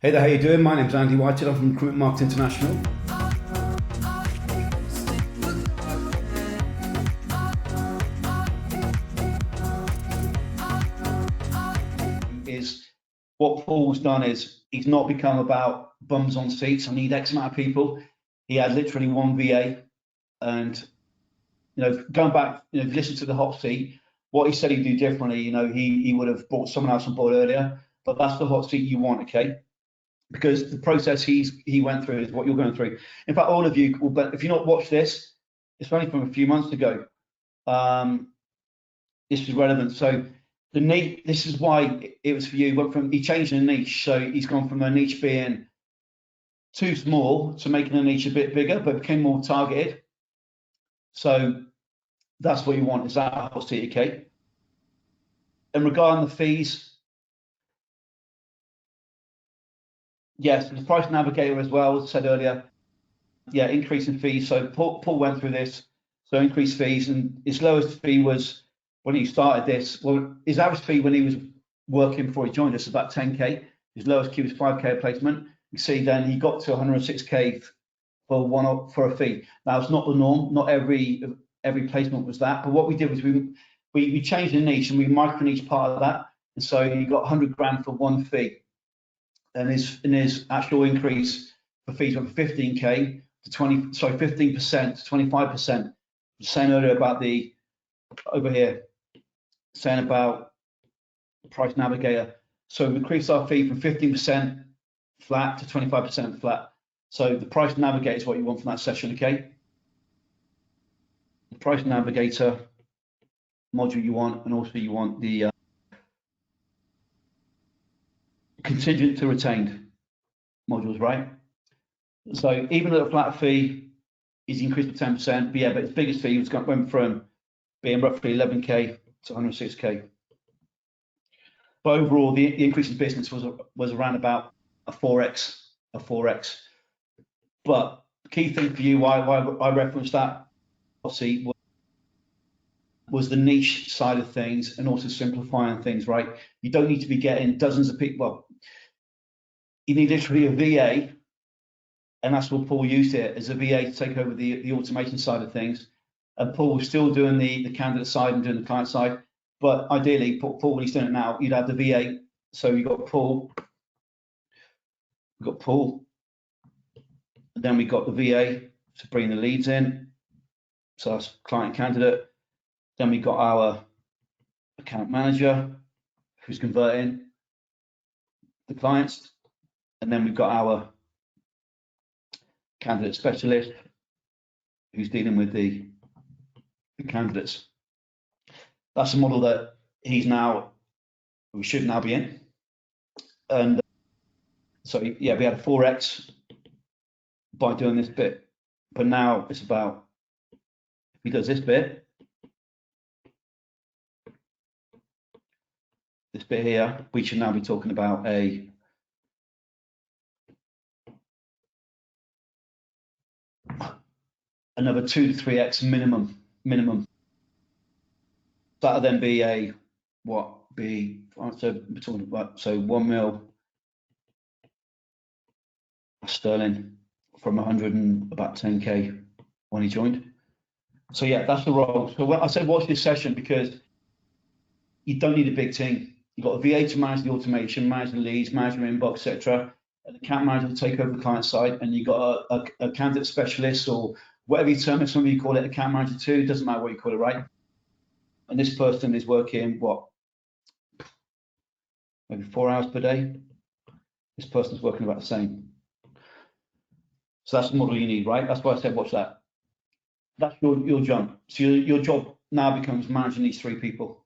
Hey there, how you doing? My name's Andy Whitehead. I'm from Recruitment Marketing International. Is what Paul's done is he's not become about bums on seats. I need X amount of people. He had literally one VA, and going back, if you listen to the hot seat, what he said he'd do differently. He would have brought someone else on board earlier, but that's the hot seat you want, okay? Because the process he went through is what you're going through. In fact, all of you will, but if you've not watched this, it's only from a few months ago. This is relevant. So the niche, this is why it was for you. He changed the niche. So he's gone from a niche being too small to making the niche a bit bigger, but became more targeted. So that's what you want, is that hot seat, okay? And regarding the fees, yes, the price navigator as well, as I said earlier, yeah, increase in fees. So Paul went through this, so increased fees, and his lowest fee was when he started this. Well, his average fee when he was working before he joined us was about 10K. His lowest fee was 5K a placement. You see, then he got to 106K for a fee. Now it's not the norm. Not every placement was that. But what we did was we changed the niche and we micro niche part of that. And so you got 100 grand for one fee. And his actual increase for fees went from 15K to 15% to 25%. Saying earlier about over here, saying about the price navigator. So we increased our fee from 15% flat to 25% flat. So the price navigator is what you want from that session, okay? The price navigator module you want, and also you want the contingent to retained modules, right? So even at a flat fee, he's increased by 10%, but yeah, but his biggest fee went from being roughly 11K to 106K. But overall, the increase in business was around about a 4x. But the key thing for you, why I referenced that, obviously, was the niche side of things and also simplifying things, right? You don't need to be getting dozens of people. Well, you need literally a VA, and that's what Paul used it as a VA to take over the automation side of things. And Paul was still doing the candidate side and doing the client side. But ideally, Paul, when he's doing it now, you'd have the VA. So you got Paul, and then we got the VA to bring the leads in. So that's client candidate. Then we got our account manager who's converting the clients. And then we've got our candidate specialist who's dealing with the candidates. That's a model that we should now be in. And so, yeah, we had a 4x by doing this bit, but now it's about, if he does this bit here, we should now be talking about another 2 to 3x minimum. That'll then be we're talking about, so 1 mil sterling from 100 and about 10K when he joined. So yeah, that's the role. So I said watch this session because you don't need a big team. You've got a VA to manage the automation, manage the leads, manage your inbox, etc. An account manager to take over the client side, and you've got a candidate specialist, or whatever you term it. Some of you call it account manager too. It doesn't matter what you call it, right? And this person is working maybe 4 hours per day. This person's working about the same. So that's the model you need, right? That's why I said watch that. That's your job. So your job now becomes managing these 3 people.